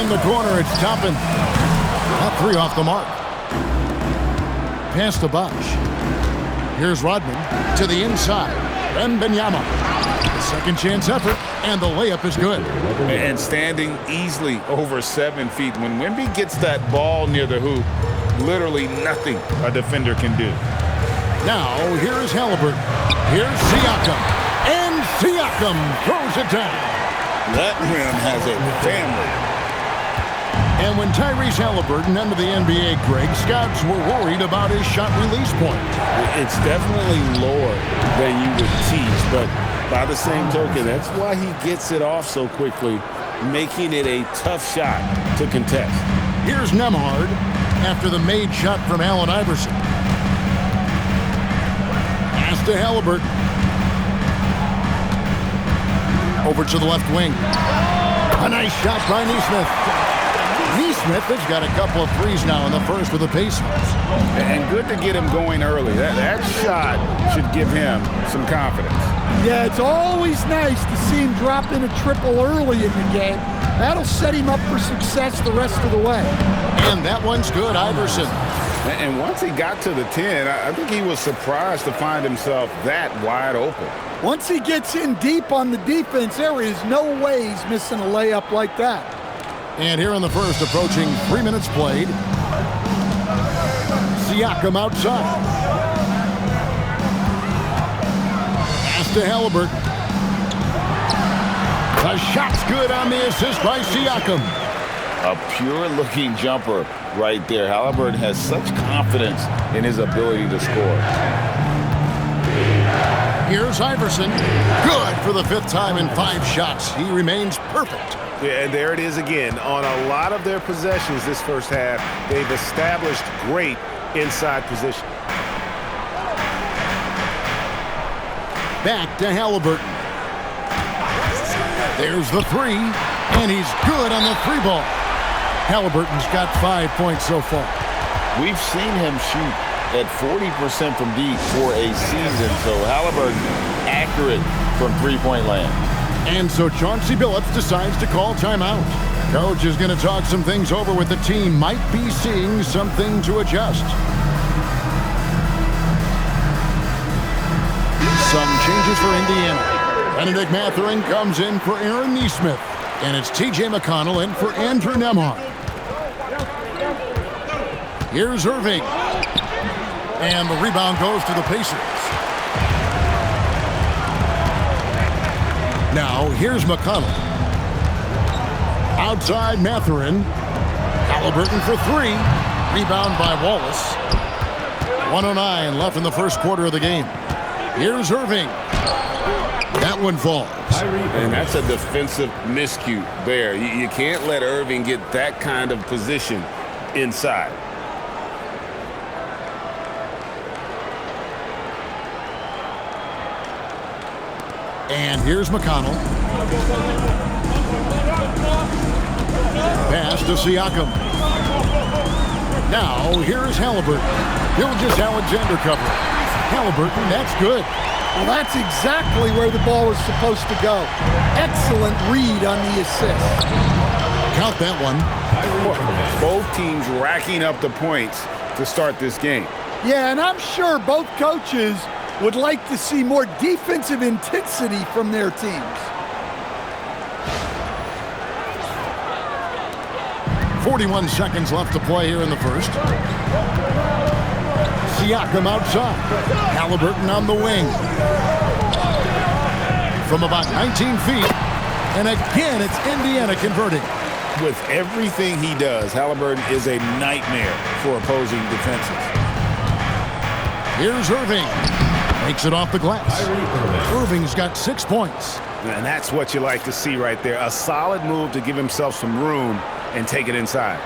In the corner, it's Toppin. That three off the mark. Pass to Bosch. Here's Rodman to the inside. Wembanyama. The second chance effort, and the layup is good. And standing easily over 7 feet. When Wemby gets that ball near the hoop, literally nothing a defender can do. Now, here's Halliburton. Here's Siakam. And Siakam throws it down. That rim has a family. And when Tyrese Halliburton entered the NBA, Greg, scouts were worried about his shot release point. It's definitely lower than you would teach, but by the same token, that's why he gets it off so quickly, making it a tough shot to contest. Here's Nembhard after the made shot from Allen Iverson. Pass to Halliburton. Over to the left wing. A nice shot by Nesmith. Nesmith has got a couple of threes now in the first for the Pacers. And good to get him going early. That shot should give him some confidence. Yeah, it's always nice to see him drop in a triple early in the game. That'll set him up for success the rest of the way. And that one's good, Iverson. And once he got to the 10, I think he was surprised to find himself that wide open. Once he gets in deep on the defense, there is no way he's missing a layup like that. And here in the first, approaching 3 minutes played. Siakam outside. Pass to Halliburton. The shot's good on the assist by Siakam. A pure-looking jumper right there. Halliburton has such confidence in his ability to score. Here's Iverson. Good for the fifth time in 5 shots. He remains perfect. Yeah, and there it is again. On a lot of their possessions this first half, they've established great inside position. Back to Halliburton. There's the three, and he's good on the three ball. Halliburton's got 5 points so far. We've seen him shoot at 40% from deep for a season, so Halliburton accurate from three-point land. And so Chauncey Billups decides to call timeout. Coach is going to talk some things over with the team. Might be seeing something to adjust. Some changes for Indiana. Benedict Mathurin comes in for Aaron Nesmith. And it's T.J. McConnell in for Andrew Nembhard. Here's Irving. And the rebound goes to the Pacers. Now, here's McConnell. Outside Mathurin. Halliburton for three. Rebound by Wallace. 1:09 left in the first quarter of the game. Here's Irving. That one falls. And that's a defensive miscue there. You can't let Irving get that kind of position inside. And here's McConnell. Pass to Siakam. Now, here's Halliburton. Gilgeous-Alexander cover. Halliburton, that's good. Well, that's exactly where the ball was supposed to go. Excellent read on the assist. Count that one. Both teams racking up the points to start this game. Yeah, and I'm sure both coaches would like to see more defensive intensity from their teams. 41 seconds left to play here in the first. Siakam outside. Halliburton on the wing. From about 19 feet. And again, it's Indiana converting. With everything he does, Halliburton is a nightmare for opposing defenses. Here's Irving. Makes it off the glass. Irving's got 6 points. And that's what you like to see right there. A solid move to give himself some room and take it inside.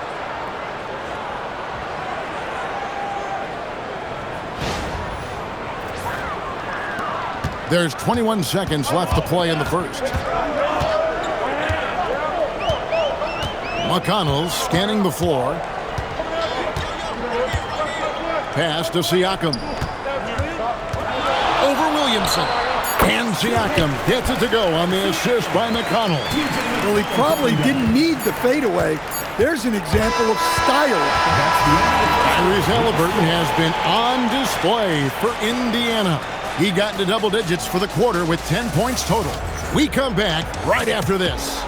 There's 21 seconds left to play in the first. McConnell scanning the floor. Pass to Siakam. Over Williamson. And Siakam gets it to go on the assist by McConnell. Well, he probably didn't need the fadeaway. There's an example of style. Tyrese Halliburton has been on display for Indiana. He got into double digits for the quarter with 10 points total. We come back right after this.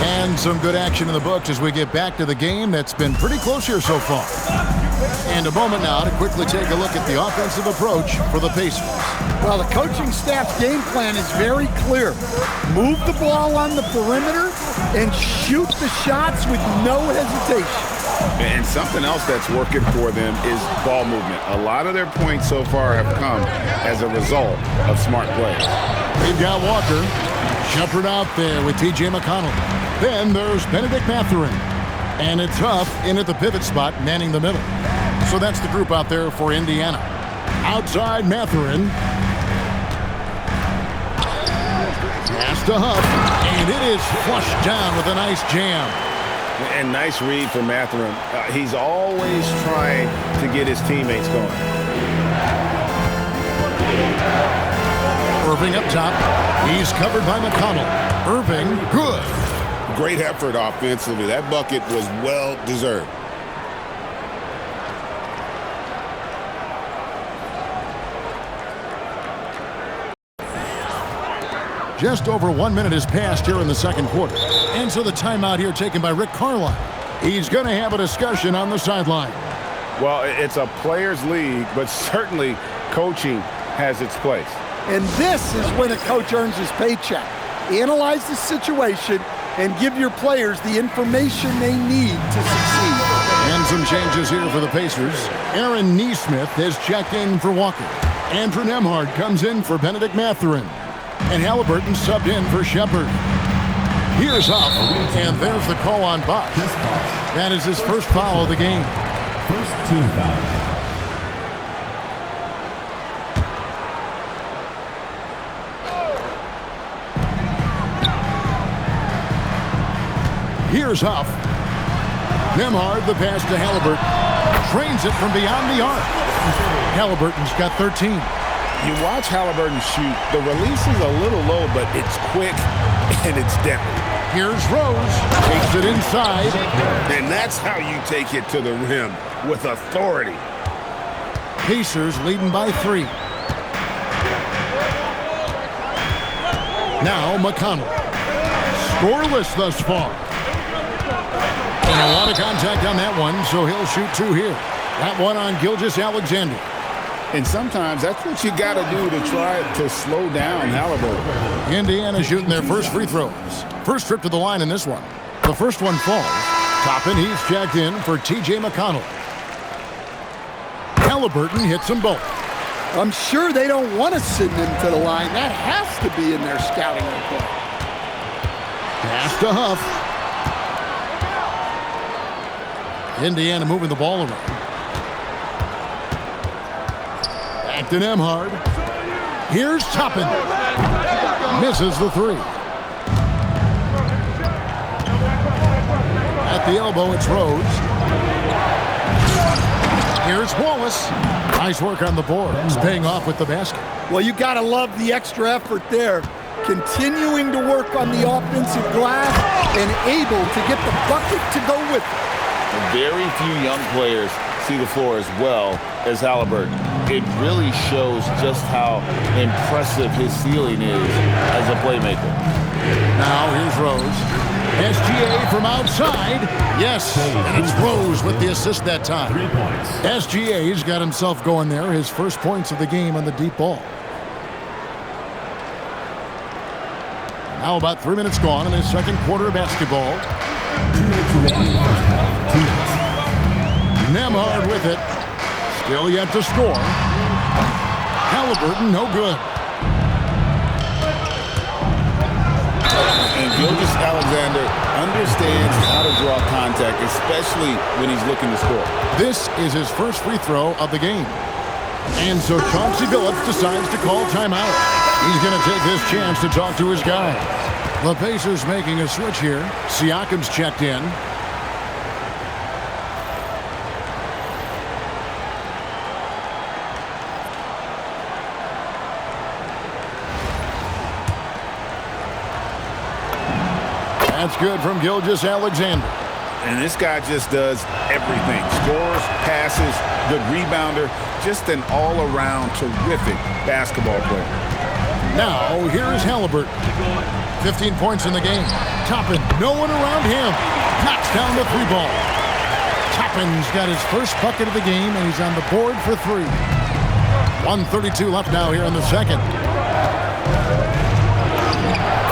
And some good action in the books as we get back to the game that's been pretty close here so far. And a moment now to quickly take a look at the offensive approach for the Pacers. Well, the coaching staff's game plan is very clear. Move the ball on the perimeter and shoot the shots with no hesitation. And something else that's working for them is ball movement. A lot of their points so far have come as a result of smart plays. We've got Walker. Shumpert out there with T.J. McConnell. Then there's Benedict Mathurin. And it's Huff in at the pivot spot, manning the middle. So that's the group out there for Indiana. Outside Mathurin. Pass to Huff. And it is flushed down with a nice jam. And nice read for Mathurin. He's always trying to get his teammates going. Irving up top. He's covered by McConnell. Irving, good. Great effort offensively. That bucket was well deserved. Just over 1 minute has passed here in the second quarter. And so the timeout here taken by Rick Carlisle. He's going to have a discussion on the sideline. Well, it's a players' league, but certainly coaching has its place. And this is when a coach earns his paycheck. Analyze the situation and give your players the information they need to succeed. And some changes here for the Pacers. Aaron Nesmith has checked in for Walker. Andrew Nembhard comes in for Benedict Mathurin. And Halliburton subbed in for Shumpert. Here's Huff, and there's the call on Bosch. That is his first foul of the game. First team foul. Here's Huff. Nembhard, the pass to Halliburton. Trains it from beyond the arc. Halliburton's got 13. You watch Halliburton shoot. The release is a little low, but it's quick and it's deadly. Here's Rose. Takes it inside. And that's how you take it to the rim, with authority. Pacers leading by 3. Now McConnell. Scoreless thus far. And a lot of contact on that one, so he'll shoot 2 here. That one on Gilgeous-Alexander. And sometimes that's what you got to do to try to slow down Halliburton. Indiana shooting their first free throws. First trip to the line in this one. The first one falls. Toppin, he's checked in for T.J. McConnell. Halliburton hits them both. I'm sure they don't want to send him to the line. That has to be in their scouting report. Pass to Huff. Indiana moving the ball around. Back to Nembhard. Here's Toppin. Misses the 3. At the elbow, it's Rose. Here's Wallace. Nice work on the board. He's paying off with the basket. Well, you got to love the extra effort there. Continuing to work on the offensive glass and able to get the bucket to go with it. Very few young players see the floor as well as Halliburton. It really shows just how impressive his ceiling is as a playmaker. Now here's Rose. SGA from outside. Yes, and it's Rose with the assist that time. 3 points. SGA's got himself going there. His first points of the game on the deep ball. Now about 3 minutes gone in his second quarter of basketball. 2 minutes remaining. 2 minutes. Nembhard with it. Still yet to score. Halliburton, no good. And Gilgeous-Alexander understands how to draw contact, especially when he's looking to score. This is his first free throw of the game. And so Chauncey Billups decides to call timeout. He's going to take this chance to talk to his guy. The Pacers making a switch here. Siakam's checked in. That's good from Gilgeous-Alexander. And this guy just does everything. Scores, passes, good rebounder. Just an all-around terrific basketball player. Now, here is Halliburton. 15 points in the game. Toppin, no one around him. Knocks down the three ball. Toppin's got his first bucket of the game, and he's on the board for three. 1:32 left now here in the second.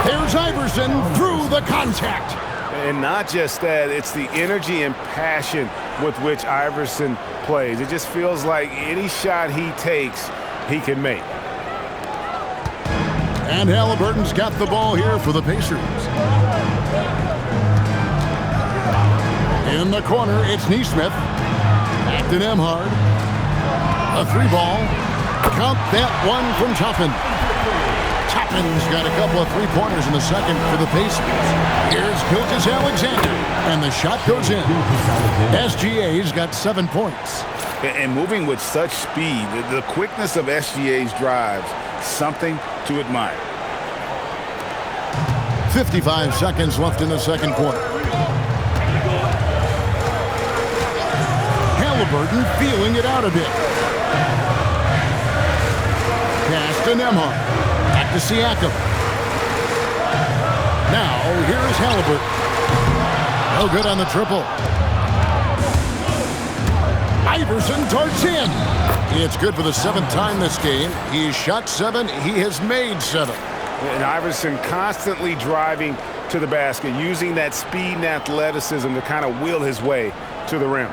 There's Iverson through the contact. And not just that, it's the energy and passion with which Iverson plays. It just feels like any shot he takes, he can make. And Halliburton's got the ball here for the Pacers. In the corner, it's Nesmith. Back to Nembhard. A three ball. Count that one from Toppin. Toppin's got a couple of three-pointers in the second for the Pacers. Here's Gilgeous-Alexander, and the shot goes in. SGA's got 7 points. And moving with such speed, the quickness of SGA's drives, something to admire. 55 seconds left in the second quarter. Halliburton feeling it out a bit. Pass to Nembhard. Back to Siakam. Now, here is Halliburton. No good on the triple. Iverson darts in. It's good for the 7th time this game. He's shot 7. He has made 7. And Iverson constantly driving to the basket, using that speed and athleticism to kind of wheel his way to the rim.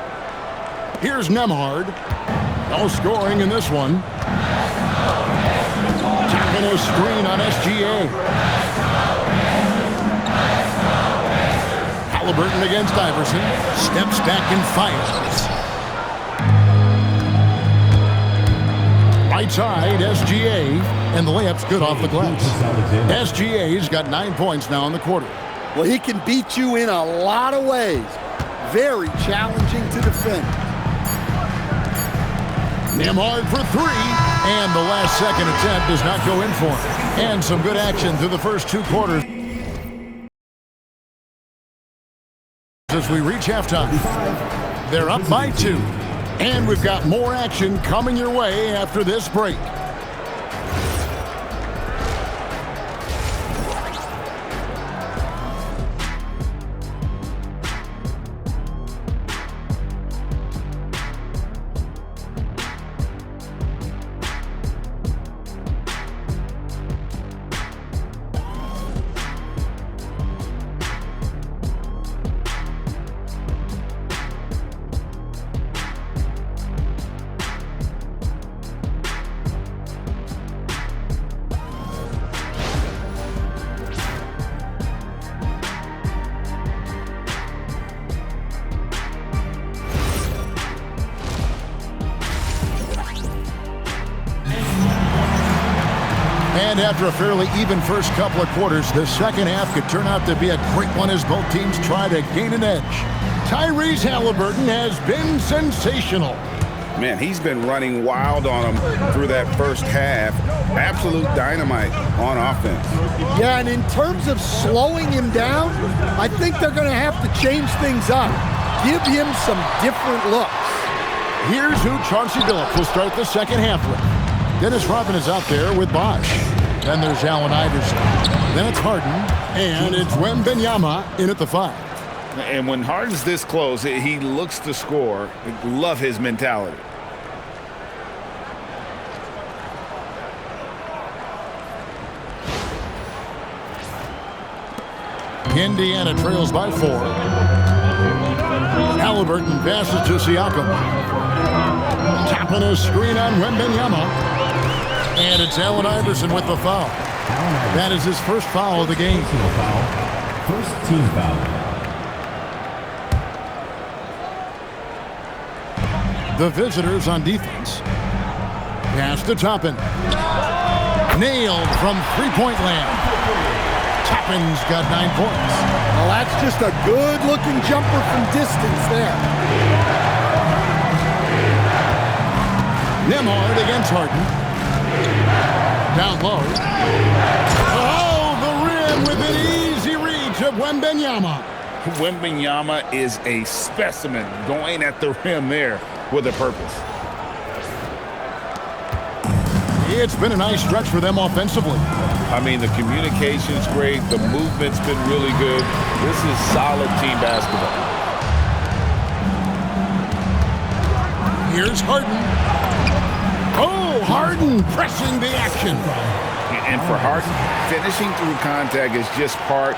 Here's Nembhard. No scoring in this one. Tapping a screen on SGA. Halliburton against Iverson. Steps back and fires. Right side, SGA. And the layup's good off the glass. SGA's got 9 points now in the quarter. Well, he can beat you in a lot of ways. Very challenging to defend. Nembhard for three, and the last second attempt does not go in for him. And some good action through the first 2 quarters. As we reach halftime, they're up by 2. And we've got more action coming your way after this break. And after a fairly even first couple of quarters, the second half could turn out to be a great one as both teams try to gain an edge. Tyrese Halliburton has been sensational. Man, he's been running wild on him through that first half. Absolute dynamite on offense. Yeah, and in terms of slowing him down, I think they're going to have to change things up. Give him some different looks. Here's who Chauncey Billups will start the second half with. Dennis Rodman is out there with Bosh. Then there's Allen Iverson. Then it's Harden. And it's Wembanyama in at the 5. And when Harden's this close, he looks to score. Love his mentality. Indiana trails by 4. Halliburton passes to Siakam. Tapping a screen on Wembanyama. And it's Allen Iverson with the foul. That is his first foul of the game. First team foul. The visitors on defense. Pass to Toppin. Nailed from three-point land. Toppin's got 9 points. Well, that's just a good-looking jumper from distance there. Nembhard against Harden. Down low. Oh, the rim with an easy reach of Wembanyama. Wembanyama is a specimen going at the rim there with a purpose. It's been a nice stretch for them offensively. I mean, the communication's great. The movement's been really good. This is solid team basketball. Here's Harden. Oh, Harden pressing the action. And for Harden, finishing through contact is just part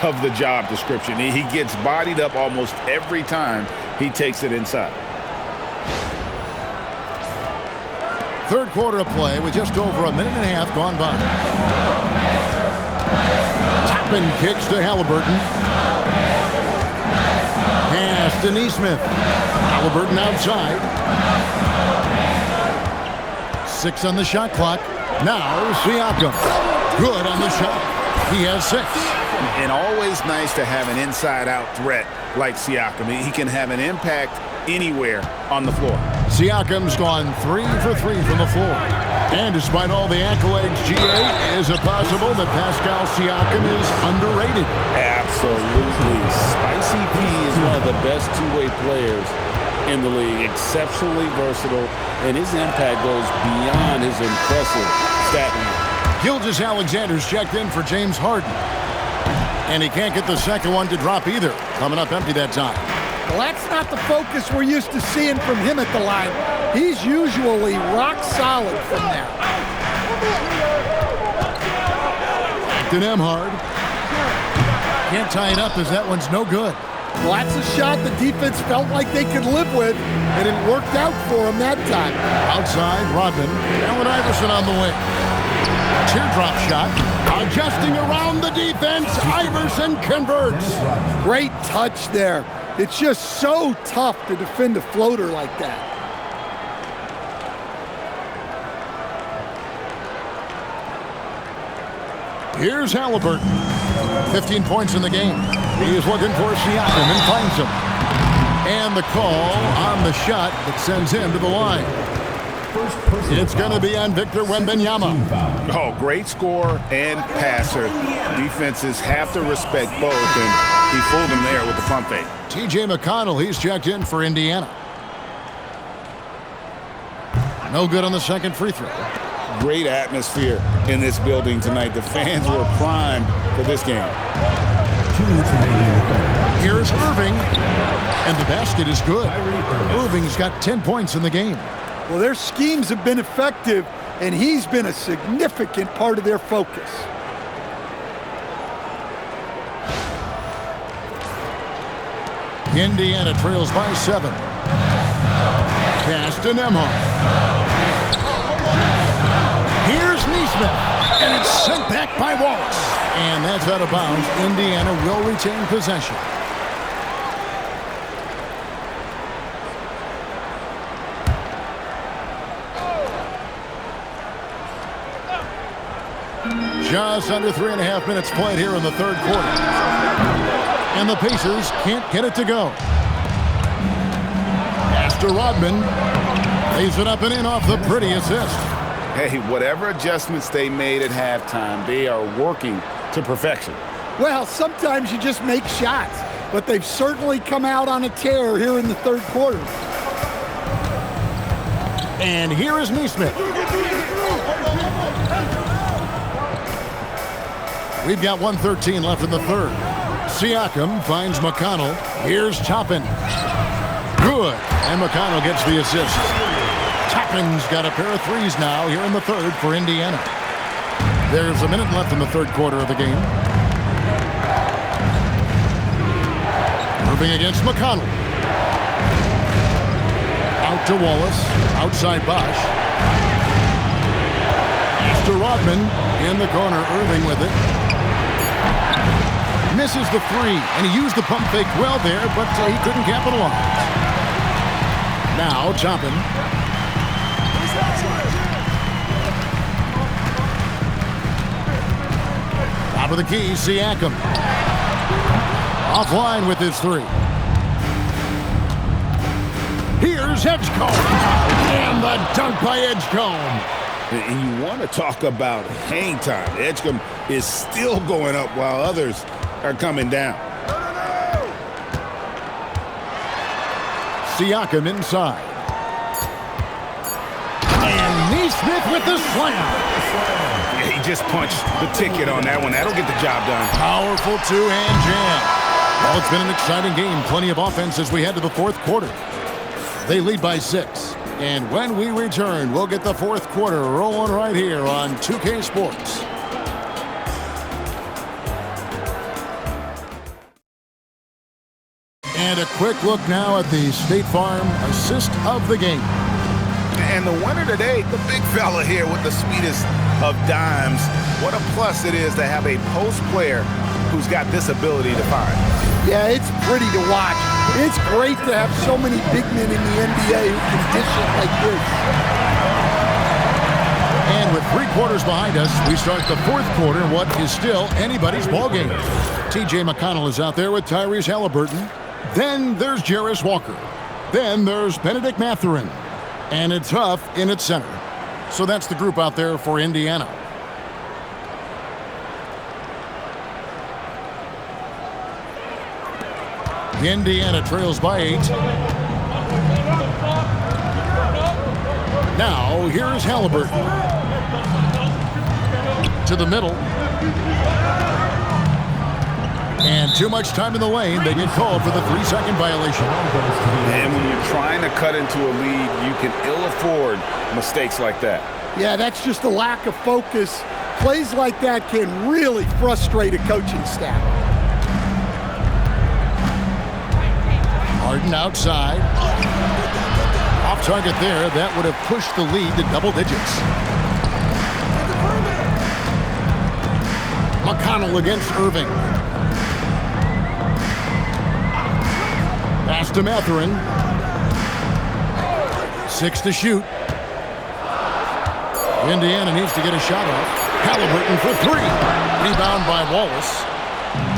of the job description. He gets bodied up almost every time he takes it inside. Third quarter of play with just over a minute and a half gone by. Toppin kicks to Halliburton. Pass to Nesmith. Halliburton outside. 6 on the shot clock. Now Siakam. Good on the shot. He has 6. And always nice to have an inside-out threat like Siakam. He can have an impact anywhere on the floor. Siakam's gone 3 for 3 from the floor. And despite all the accolades, GA, is it possible that Pascal Siakam is underrated? Absolutely. Spicy P is one of the best two-way players in the league. Exceptionally versatile, and his impact goes beyond his impressive stat line. Gilgeous-Alexander's checked in for James Harden. And he can't get the second one to drop either. Coming up empty that time. Well, that's not the focus we're used to seeing from him at the line. He's usually rock solid from there. Back to Nembhard. Can't tie it up as that one's no good. Well, that's a shot the defense felt like they could live with, and it worked out for him that time. Outside, Rodman. Allen Iverson on the wing. Teardrop shot. Adjusting around the defense. Iverson converts. Great touch there. It's just so tough to defend a floater like that. Here's Halliburton. 15 points in the game. He's looking for Siakam and finds him. And the call on the shot that sends him to the line. It's going to be on Victor Wembanyama. Oh, great scorer and passer. Defenses have to respect both, and he fooled him there with the pump fake. T.J. McConnell, he's checked in for Indiana. No good on the second free throw. Great atmosphere in this building tonight. The fans were primed for this game. Here's Irving, and the basket is good. Irving's got 10 points in the game. Well, their schemes have been effective, and he's been a significant part of their focus. Indiana trails by 7. Pass to Nembhard. Here's Nesmith, and it's sent back by Wallace. And that's out of bounds. Indiana will retain possession. Just under 3.5 minutes played here in the third quarter. And the Pacers can't get it to go. Pass to Rodman. Lays it up and in off the pretty assist. Hey, whatever adjustments they made at halftime, they are working to perfection. Well, sometimes you just make shots, but they've certainly come out on a tear here in the third quarter. And here is Nesmith. We've got 1:13 left in the third. Siakam finds McConnell. Here's Toppin. Good. And McConnell gets the assist. Toppin's got a pair of threes now here in the third for Indiana. There's a minute left in the third quarter of the game. Irving against McConnell. Out to Wallace. Outside Bosch. Pass to Rodman. In the corner, Irving with it. Misses the three, and he used the pump fake well there, but he couldn't capitalize. Now, Toppin. Top of the key, Siakam. Offline with his three. Here's Edgecombe. And the dunk by Edgecombe. And you want to talk about hang time. Edgecombe is still going up while others are coming down. Siakam inside. And Neesmith with the slam. Yeah, he just punched the ticket on that one. That'll get the job done. Powerful two-hand jam. Well, it's been an exciting game. Plenty of offense as we head to the fourth quarter. They lead by 6. And when we return, we'll get the fourth quarter rolling right here on 2K Sports. And a quick look now at the State Farm assist of the game. And the winner today, the big fella here with the sweetest of dimes. What a plus it is to have a post player who's got this ability to find. Yeah, it's pretty to watch. It's great to have so many big men in the NBA who can dish it like this. And with 3 quarters behind us, we start the fourth quarter, what is still anybody's ballgame. T.J. McConnell is out there with Tyrese Halliburton. Then there's Jarace Walker. Then there's Benedict Mathurin. And it's Huff in its center. So that's the group out there for Indiana. Indiana trails by 8. Now, here's Halliburton. To the middle. And too much time in the lane. They get called for the 3-second violation. And when you're trying to cut into a lead, you can ill afford mistakes like that. Yeah, that's just a lack of focus. Plays like that can really frustrate a coaching staff. Harden outside. Off target there. That would have pushed the lead to double digits. McConnell against Irving. Pass to Mathurin. 6 to shoot. Indiana needs to get a shot off. Halliburton for 3. Rebound by Wallace.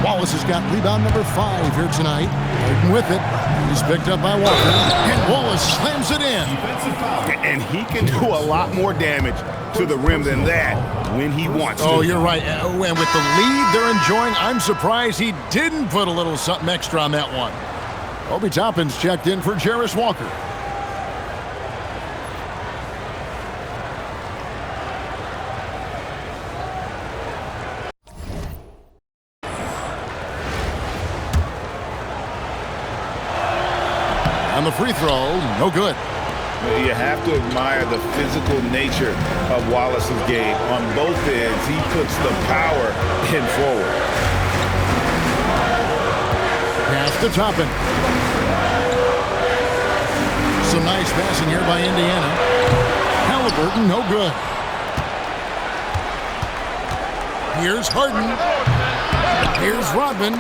Wallace has got rebound number 5 here tonight. Harden with it. He's picked up by Walker. And Wallace slams it in. And he can do a lot more damage to the rim than that when he wants to. Oh, you're right. And with the lead they're enjoying, I'm surprised he didn't put a little something extra on that one. Obi Toppin's checked in for Jarace Walker. On the free throw, no good. You have to admire the physical nature of Wallace's game. On both ends, he puts the power in forward. Pass to Toppin. Some nice passing here by Indiana. Halliburton, no good. Here's Harden. Here's Rodman.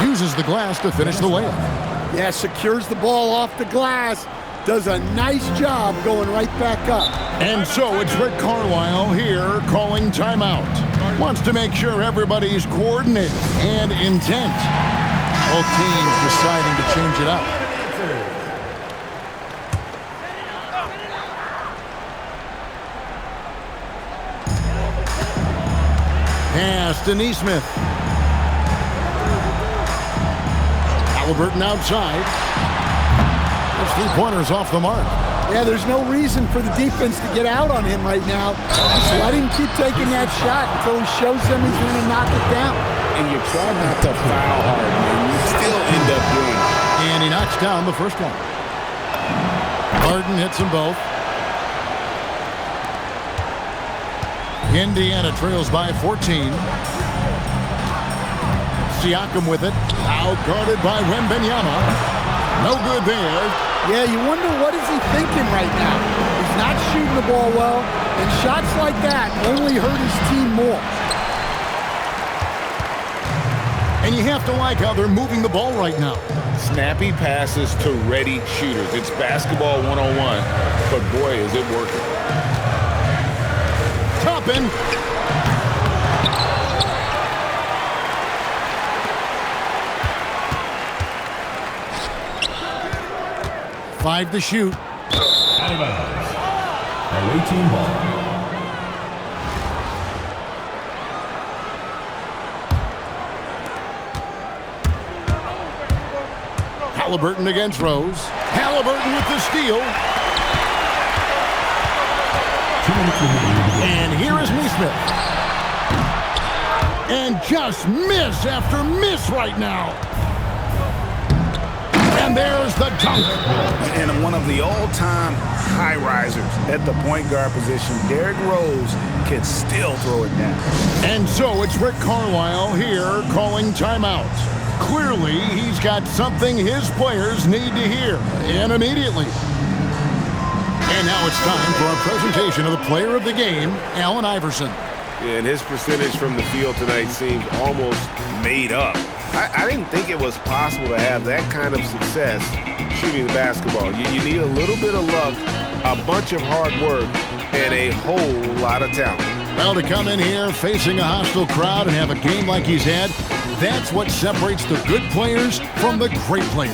Uses the glass to finish the layup. Yeah, secures the ball off the glass. Does a nice job going right back up. And so it's Rick Carlisle here calling timeout. Wants to make sure everybody's coordinated and intent. Both teams deciding to change it up. Pass to Neesmith. Halliburton outside. Those 3-pointers off the mark. Yeah, there's no reason for the defense to get out on him right now. Just let him keep taking that shot until he shows them he's going to knock it down. And you try not to foul hard, and you still end up doing it. And he knocks down the first one. Harden hits them both. Indiana trails by 14. Siakam with it. Out guarded by Wembanyama. No good there. Yeah, you wonder what is he thinking right now. He's not shooting the ball well, and shots like that only hurt his team more. And you have to like how they're moving the ball right now. Snappy passes to ready shooters. It's basketball 101, but boy, is it working. Toppin. 5 to shoot. Out of bounds. Away team ball. Halliburton against Rose. Halliburton with the steal. And here is Nesmith. And just miss after miss right now. And there's the dunk. And one of the all-time high risers at the point guard position, Derrick Rose can still throw it down. And so it's Rick Carlisle here calling timeout. Clearly, he's got something his players need to hear, and immediately. And now it's time for our presentation of the player of the game, Allen Iverson. Yeah, and his percentage from the field tonight seems almost made up. I didn't think it was possible to have that kind of success shooting the basketball. You need a little bit of luck, a bunch of hard work, and a whole lot of talent. Well, to come in here facing a hostile crowd and have a game like he's had, that's what separates the good players from the great players.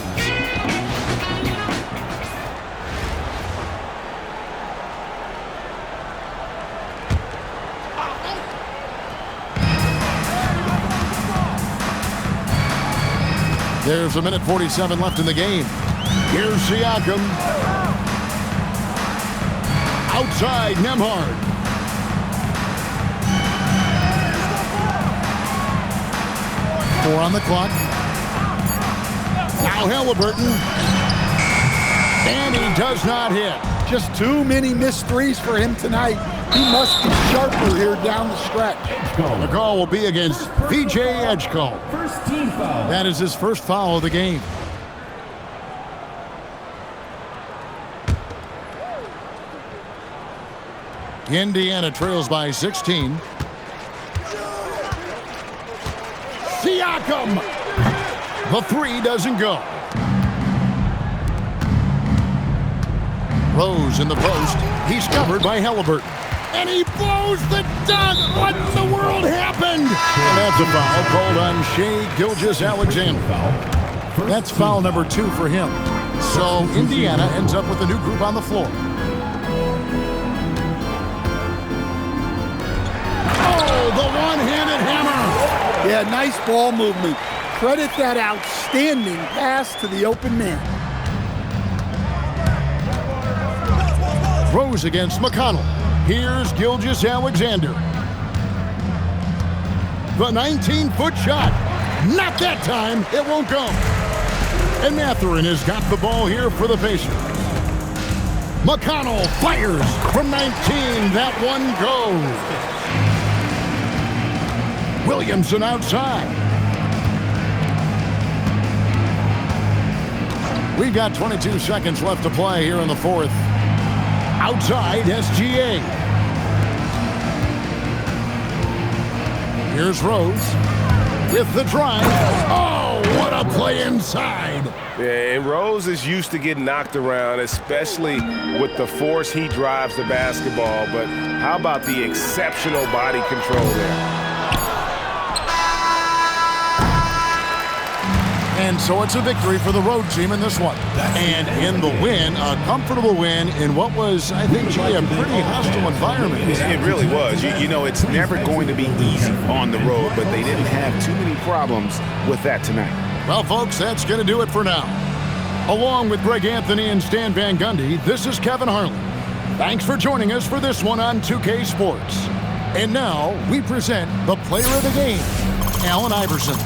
There's 1:47 left in the game. Here's Siakam. Outside, Nembhard. Four on the clock. Now Halliburton. And he does not hit. Just too many missed threes for him tonight. He must be sharper here down the stretch. The call will be against VJ Edgecombe. First team foul. That is his first foul of the game. Indiana trails by 16. Siakam! The three doesn't go. Rose in the post. He's covered by Halliburton. And he blows the dunk! What in the world happened? And that's a foul called on Shai Gilgeous-Alexander. That's foul number 2 for him. So Indiana ends up with a new group on the floor. Oh, the one-handed hammer! Yeah, nice ball movement. Credit that outstanding pass to the open man. Rose against McConnell. Here's Gilgeous-Alexander. The 19-foot shot. Not that time. It won't go. And Mathurin has got the ball here for the Pacers. McConnell fires from 19. That one goes. Williamson outside. We've got 22 seconds left to play here in the fourth. Outside, SGA. Here's Rose with the drive. Oh, what a play inside. Yeah, and Rose is used to getting knocked around, especially with the force he drives the basketball. But how about the exceptional body control there? And so it's a victory for the road team in this one. And in the win, a comfortable win in what was, I think, Jay, a pretty hostile environment. It really was. You know, it's never going to be easy on the road, but they didn't have too many problems with that tonight. Well, folks, that's going to do it for now. Along with Greg Anthony and Stan Van Gundy, this is Kevin Harlan. Thanks for joining us for this one on 2K Sports. And now we present the player of the game, Allen Iverson.